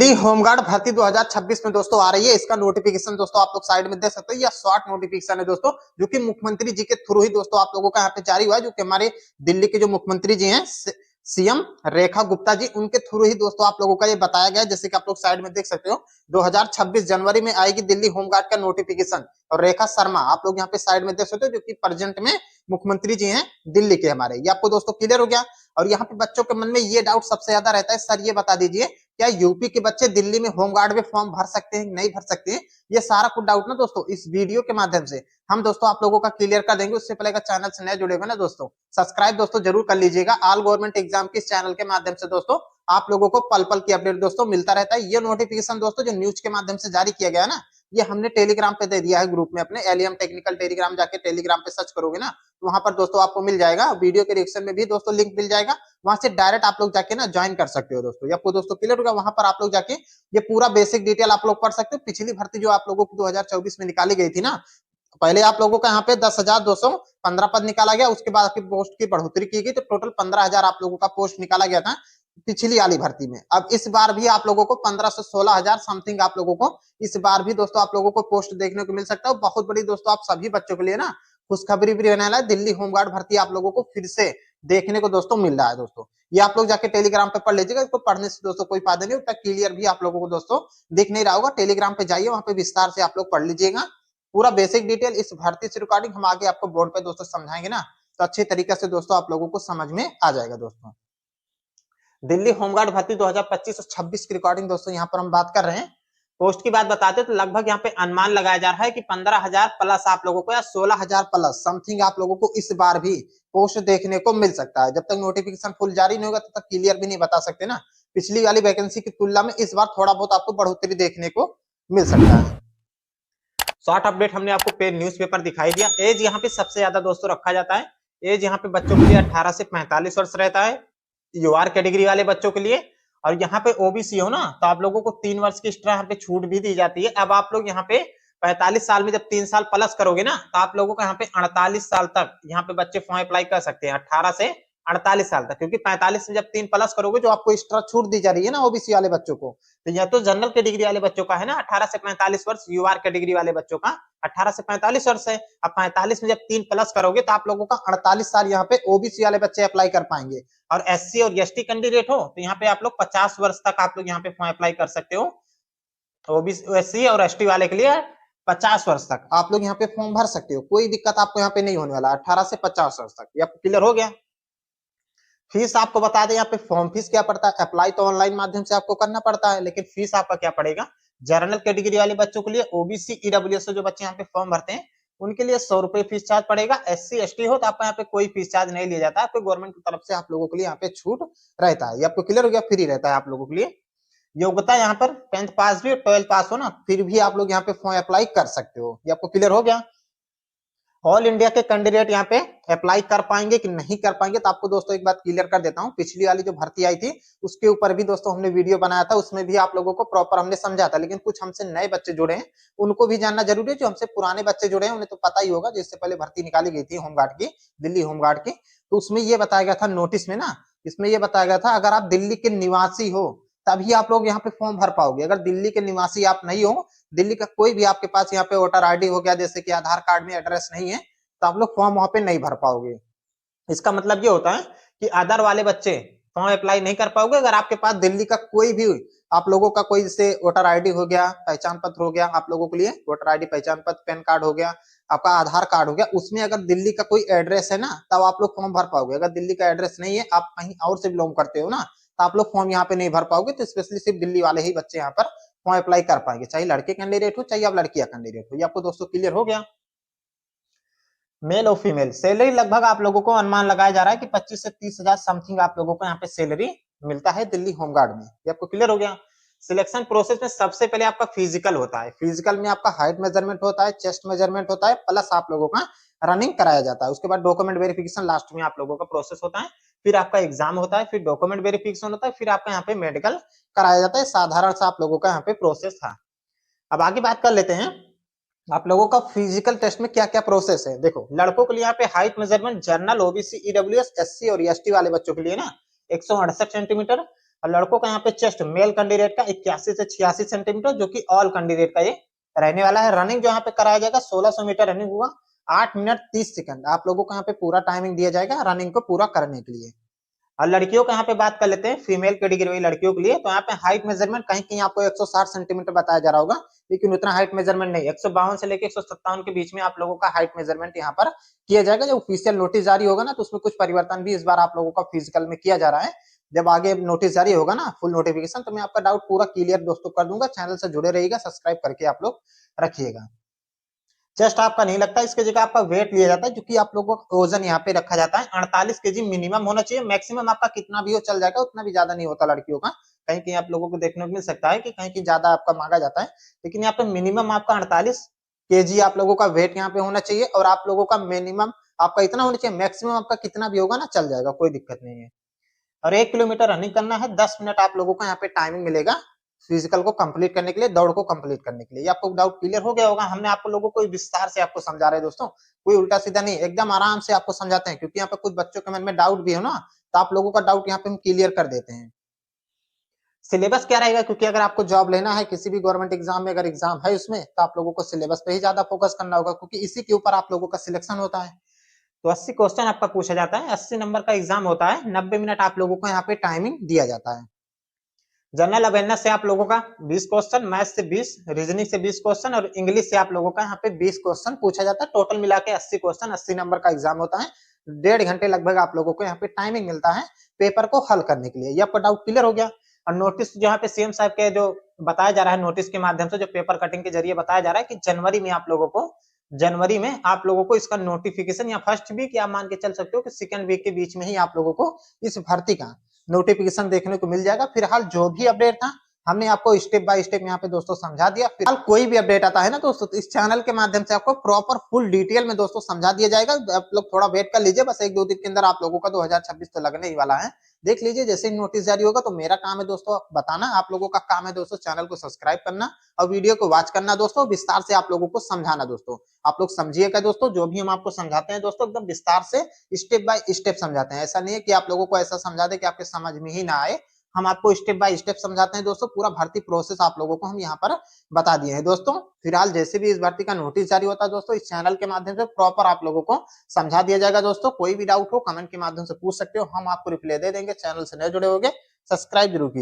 Delhi home guard भर्ती 2026 में दोस्तों आ रही है। इसका नोटिफिकेशन दोस्तों आप लोग साइड में देख सकते हो। यह शॉर्ट नोटिफिकेशन है दोस्तों, जो कि मुख्यमंत्री जी के थ्रू ही दोस्तों आप लोगों का यहाँ पे जारी हुआ है। जो कि हमारे दिल्ली के जो मुख्यमंत्री जी हैं सीएम रेखा गुप्ता जी, उनके थ्रू ही दोस्तों आप लोगों का ये बताया गया है। जैसे कि आप लोग साइड में देख सकते हो 2026 जनवरी में आएगी दिल्ली होमगार्ड का नोटिफिकेशन। और रेखा शर्मा आप लोग यहाँ पे साइड में देख सकते हो, जो कि प्रेजेंट में मुख्यमंत्री जी हैं दिल्ली के हमारे। ये आपको दोस्तों क्लियर हो गया। और यहाँ पे बच्चों के मन में ये डाउट सबसे ज्यादा रहता है, सर ये बता दीजिए क्या यूपी के बच्चे दिल्ली में होमगार्ड में फॉर्म भर सकते हैं, नहीं भर सकते हैं? ये सारा कुछ डाउट ना दोस्तों इस वीडियो के माध्यम से हम दोस्तों आप लोगों का क्लियर कर देंगे। उससे पहले अगर चैनल से नए जुड़े हुए ना दोस्तों, सब्सक्राइब दोस्तों जरूर कर लीजिएगा। ऑल गवर्नमेंट एग्जाम के चैनल के माध्यम से दोस्तों आप लोगों को पल पल की अपडेट दोस्तों मिलता रहता है। ये नोटिफिकेशन दोस्तों जो न्यूज के माध्यम से जारी किया गया है ना, ये हमने टेलीग्राम पे दे दिया है ग्रुप में अपने एलियम टेक्निकल टेलीग्राम। जाके टेलीग्राम पे सर्च करोगे ना तो वहां पर दोस्तों आपको मिल जाएगा। वीडियो के रिएक्शन में भी दोस्तों लिंक मिल जाएगा, वहां से डायरेक्ट आप लोग जाके ना ज्वाइन कर सकते हो दोस्तों। ये आपको दोस्तों क्लियर होगा। वहां पर आप लोग जाके ये पूरा बेसिक डिटेल आप लोग पढ़ सकते हो। पिछली भर्ती जो आप लोगों को 2024 में निकाली गई थी ना, पहले आप लोगों का यहाँ पे 10,215 पद निकाला गया। उसके बाद आपकी पोस्ट की बढ़ोतरी की गई तो टोटल 15,000 आप लोगों का पोस्ट निकाला गया था पिछली वाली भर्ती में। अब इस बार भी आप लोगों को 15 से 16,000 समथिंग आप लोगों को इस बार भी दोस्तों आप लोगों को पोस्ट देखने को मिल सकता है। बहुत बड़ी दोस्तों आप सभी बच्चों के लिए ना खुशखबरी भी रहने वाला है। दिल्ली होमगार्ड भर्ती आप लोगों को फिर से देखने को दोस्तों मिल रहा है दोस्तों। ये आप लोग जाके टेलीग्राम पे पढ़ लीजिएगा। इसको पढ़ने से दोस्तों कोई फायदा नहीं होता, क्लियर भी आप लोगों को दोस्तों दिख नहीं रहा होगा। टेलीग्राम पे जाइए, वहां पे विस्तार से आप लोग पढ़ लीजिएगा पूरा बेसिक डिटेल। इस भर्ती से रिकॉर्डिंग हम आगे आपको बोर्ड पे दोस्तों समझाएंगे ना, तो अच्छे तरीके से दोस्तों आप लोगों को समझ में आ जाएगा दोस्तों। दिल्ली होमगार्ड भर्ती 2025 और 26 की रिकॉर्डिंग दोस्तों यहाँ पर हम बात कर रहे हैं। पोस्ट की बात बताते तो लगभग यहाँ पे अनुमान लगाया जा रहा है कि 15,000 प्लस आप लोगों को या 16,000 प्लस समथिंग आप लोगों को इस बार भी पोस्ट देखने को मिल सकता है। जब तक नोटिफिकेशन फुल जारी नहीं होगा तब तक क्लियर भी नहीं बता सकते ना। पिछली वाली वैकेंसी की तुलना में इस बार थोड़ा बहुत आपको बढ़ोतरी देखने को मिल सकता है। शॉर्ट अपडेट हमने आपको पेड न्यूज़पेपर दिखाई दिया। एज यहाँ पे सबसे ज्यादा दोस्तों रखा जाता है। एज यहाँ पे बच्चों के लिए 18 से 45 वर्ष रहता है यूआर कैटेगरी वाले बच्चों के लिए। और यहाँ पे ओबीसी हो ना तो आप लोगों को 3 वर्ष की एक्स्ट्रा यहाँ पे छूट भी दी जाती है। अब आप लोग यहाँ पे 45 साल में जब 3 साल प्लस करोगे ना तो आप लोगों को यहाँ पे 48 साल तक यहाँ पे बच्चे फॉर्म अप्लाई कर सकते हैं, 18 से 48 साल तक। क्योंकि 45 में जब 3 प्लस करोगे जो आपको एक्स्ट्रा छूट दी जा रही है ना ओबीसी वाले बच्चों को, तो यह तो जनरल कैटेगरी वाले बच्चों का है ना 18 से 45 वर्ष, यूआर कैटेगरी वाले बच्चों का 18 से 45 वर्ष है। अब 45 में जब 3 प्लस करोगे तो आप लोगों का 48 साल यहाँ पे ओबीसी वाले बच्चे अप्लाई कर पाएंगे। और एससी और एसटी कैंडिडेट हो तो यहाँ पे आप लोग 50 वर्ष तक आप लोग यहाँ पे फॉर्म अप्लाई कर सकते हो। ओबीसी एससी और एसटी वाले के लिए 50 वर्ष तक आप लोग यहाँ पे फॉर्म भर सकते हो। कोई दिक्कत आपको यहाँ पे नहीं होने वाला, 18 से 50 वर्ष तक। ये आपको क्लियर हो गया। फीस आपको बता दें यहाँ पे फॉर्म फीस क्या पड़ता है। अप्लाई तो ऑनलाइन माध्यम से आपको करना पड़ता है, लेकिन फीस आपका क्या पड़ेगा। जनरल कैटेगरी वाले बच्चों के लिए ओबीसी ईडब्ल्यूएस जो बच्चे यहाँ पे फॉर्म भरते हैं उनके लिए 100 रुपए फीस चार्ज पड़ेगा। एससी एसटी हो तो आपका यहाँ पे कोई फीस चार्ज नहीं लिया जाता है। आपको गवर्नमेंट की तरफ से आप लोगों के लिए यहाँ पे छूट रहता है। ये आपको क्लियर हो गया, फ्री रहता है आप लोगों के लिए। योग्यता यहाँ पर 10th पास भी और 12th पास हो ना फिर भी आप लोग यहाँ पे फॉर्म अप्लाई कर सकते हो। ये आपको क्लियर हो गया। ऑल इंडिया के कैंडिडेट यहाँ पे अप्लाई कर पाएंगे कि नहीं कर पाएंगे तो आपको दोस्तों एक बात क्लियर कर देता हूँ। पिछली वाली जो भर्ती आई थी उसके ऊपर भी दोस्तों हमने वीडियो बनाया था, उसमें भी आप लोगों को प्रॉपर हमने समझा था। लेकिन कुछ हमसे नए बच्चे जुड़े हैं उनको भी जानना जरूरी है। जो हमसे पुराने बच्चे जुड़े हैं उन्हें तो पता ही होगा, जिससे पहले भर्ती निकाली गई थी होमगार्ड की, दिल्ली होमगार्ड की, तो उसमें ये बताया गया था नोटिस में ना, इसमें यह बताया गया था अगर आप दिल्ली के निवासी हो तभी आप लोग यहाँ पे फॉर्म भर पाओगे। अगर दिल्ली के निवासी आप नहीं हो, दिल्ली का कोई भी आपके पास यहाँ पे वोटर आईडी हो गया, जैसे कि आधार कार्ड में एड्रेस नहीं है, तो आप लोग फॉर्म वहां पे नहीं भर पाओगे। इसका मतलब ये होता है कि अदर वाले बच्चे फॉर्म अप्लाई नहीं कर पाओगे अगर आपके पास दिल्ली का कोई भी आप लोगों का कोई जैसे वोटर आईडी हो गया, पहचान पत्र हो गया, आप लोगों के लिए वोटर आईडी, पहचान पत्र, पैन कार्ड हो गया, आपका आधार कार्ड हो गया, उसमें अगर दिल्ली का कोई एड्रेस है ना तब आप लोग फॉर्म भर पाओगे। अगर दिल्ली का एड्रेस नहीं है, आप कहीं और से बिलोंग करते हो ना, तो आप लोग फॉर्म यहाँ पे नहीं भर पाओगे। तो स्पेशली सिर्फ दिल्ली वाले ही बच्चे यहाँ पर फॉर्म अप्लाई कर पाएंगे, चाहे लड़के कैंडिडेट हो चाहे आप लड़कियां कैंडिडेट हो। ये आपको दोस्तों क्लियर हो गया। मेल और फीमेल सैलरी लगभग आप लोगों को अनुमान लगाया जा रहा है कि 25 से 30,000 समथिंग आप लोगों को यहाँ पे सैलरी मिलता है दिल्ली होमगार्ड में। ये आपको क्लियर हो गया। सिलेक्शन प्रोसेस में सबसे पहले आपका फिजिकल होता है। फिजिकल में आपका हाइट मेजरमेंट होता है, चेस्ट मेजरमेंट होता है, प्लस आप लोगों का रनिंग कराया जाता है। उसके बाद डॉक्यूमेंट वेरिफिकेशन लास्ट में आप लोगों का प्रोसेस होता है। फिर आपका एग्जाम होता है, फिर डॉक्यूमेंट वेरिफिकेशन होता है, फिर आपका यहाँ पे मेडिकल कराया जाता है। साधारण सा आप लोगों का यहाँ पे प्रोसेस था। अब आगे बात कर लेते हैं आप लोगों का फिजिकल टेस्ट में क्या क्या प्रोसेस है। देखो लड़कों के लिए यहाँ पे height measurement general OBC EWS SC और एसटी वाले बच्चों के लिए ना 168 सेंटीमीटर, और लड़कों का यहाँ पे चेस्ट मेल कैंडिडेट का 81 से 86 सेंटीमीटर, जो कि ऑल कैंडिडेट का ये रहने वाला है। रनिंग जो यहाँ पे कराया जाएगा 1600 मीटर रनिंग हुआ 8 मिनट 30 सेकंड आप लोगों को यहाँ पे पूरा टाइमिंग दिया जाएगा रनिंग को पूरा करने के लिए। और लड़कियों का यहाँ पे बात कर लेते हैं, फीमेल कैटेगरी वाली लड़कियों के लिए। तो यहाँ पे हाइट मेजरमेंट कहीं कहीं आपको 160 सेंटीमीटर बताया जा रहा होगा, लेकिन उतना हाइट मेजरमेंट नहीं, 152 से लेकर 157 के बीच में आप लोगों का हाइट मेजरमेंट यहाँ पर किया जाएगा। जब ऑफिशियल नोटिस जारी होगा ना, तो उसमें कुछ परिवर्तन भी इस बार आप लोगों का फिजिकल में किया जा रहा है। जब आगे नोटिस जारी होगा ना, फुल नोटिफिकेशन, तो मैं आपका डाउट पूरा क्लियर दोस्तों कर दूंगा। चैनल से जुड़े रहिएगा, सब्सक्राइब करके आप लोग रखिएगा। चेस्ट आपका नहीं लगता, इसके जगह आपका वेट लिया जाता है, क्योंकि आप लोगों का वजन यहाँ पे रखा जाता है 48 केजी मिनिमम होना चाहिए। मैक्सिमम आपका कितना भी हो चल जाएगा, उतना भी ज्यादा नहीं होता लड़कियों का। कहीं कहीं आप लोगों को देखने को मिल सकता है कि कहीं कहीं ज्यादा आपका मांगा जाता है, लेकिन यहाँ पे मिनिमम आपका 48 केजी आप लोगों का वेट यहाँ पे होना चाहिए। और आप लोगों का मिनिमम आपका इतना होना चाहिए, मैक्सिमम आपका कितना भी होगा ना चल जाएगा, कोई दिक्कत नहीं है। और 1 किलोमीटर रनिंग करना है, 10 मिनट आप लोगों को यहाँ पे टाइमिंग मिलेगा फिजिकल को कंप्लीट करने के लिए, दौड़ को कंप्लीट करने के लिए। ये आपको डाउट क्लियर हो गया होगा। हमने आप लोगों को विस्तार से आपको समझा रहे हैं दोस्तों, कोई उल्टा सीधा नहीं, एकदम आराम से आपको समझाते हैं, क्योंकि यहाँ पे कुछ बच्चों के मन में डाउट भी हो ना, तो आप लोगों का डाउट यहाँ पे हम क्लियर कर देते हैं। सिलेबस क्या रहेगा, क्योंकि अगर आपको जॉब लेना है किसी भी गवर्नमेंट एग्जाम में, अगर एग्जाम है उसमें, तो आप लोगों को सिलेबस पे ही ज्यादा फोकस करना होगा, क्योंकि इसी के ऊपर आप लोगों का सिलेक्शन होता है। तो 80 क्वेश्चन आपका पूछा जाता है, 80 नंबर का एग्जाम होता है, 90 मिनट आप लोगों को यहाँ पे टाइमिंग दिया जाता है। जनरल अवेयरनेस से आप लोगों का 20 क्वेश्चन, मैथ से 20, रीजनिंग से 20 क्वेश्चन और इंग्लिश से आप लोगों का यहाँ पे 20 क्वेश्चन पूछा जाता है। टोटल मिला के 80 क्वेश्चन, 80 नंबर का एग्जाम होता है। 1.5 घंटे लगभग आप लोगों को यहाँ पे टाइमिंग मिलता है पेपर को हल करने के लिए। ये आपका डाउट क्लियर हो गया। और नोटिस जो यहाँ पे सीएम साहब के जो बताया जा रहा है, नोटिस के माध्यम से जो पेपर कटिंग के जरिए बताया जा रहा है कि जनवरी में आप लोगों को इसका नोटिफिकेशन, या फर्स्ट वीक या मान के चल सकते हो कि सेकंड वीक के बीच में ही आप लोगों को इस भर्ती का नोटिफिकेशन देखने को मिल जाएगा। फिलहाल जो भी अपडेट था हमने आपको स्टेप बाय स्टेप यहाँ पे दोस्तों समझा दिया। फिलहाल कोई भी अपडेट आता है ना दोस्तों, तो इस चैनल के माध्यम से आपको प्रॉपर फुल डिटेल में दोस्तों समझा दिया जाएगा। आप लोग थोड़ा वेट कर लीजिए, बस 1-2 दिन के अंदर आप लोगों का 2026 तो लगने ही वाला है। देख लीजिए, जैसे ही नोटिस जारी होगा तो मेरा काम है दोस्तों बताना, आप लोगों का काम है दोस्तों चैनल को सब्सक्राइब करना और वीडियो को वॉच करना दोस्तों, विस्तार से आप लोगों को समझाना दोस्तों। आप लोग समझिएगा दोस्तों, जो भी हम आपको समझाते हैं दोस्तों एकदम विस्तार से स्टेप बाय स्टेप समझाते हैं। ऐसा नहीं है कि आप लोगों को ऐसा समझा दे कि आपके समझ में ही ना आए, हम आपको स्टेप बाय स्टेप समझाते हैं दोस्तों। पूरा भर्ती प्रोसेस आप लोगों को हम यहाँ पर बता दिए हैं दोस्तों। फिलहाल जैसे भी इस भर्ती का नोटिस जारी होता है दोस्तों, इस चैनल के माध्यम से प्रॉपर आप लोगों को समझा दिया जाएगा दोस्तों। कोई भी डाउट हो कमेंट के माध्यम से पूछ सकते हो, हम आपको रिप्लाई दे देंगे। चैनल से नए जुड़े होंगे सब्सक्राइब जरूर कीजिए।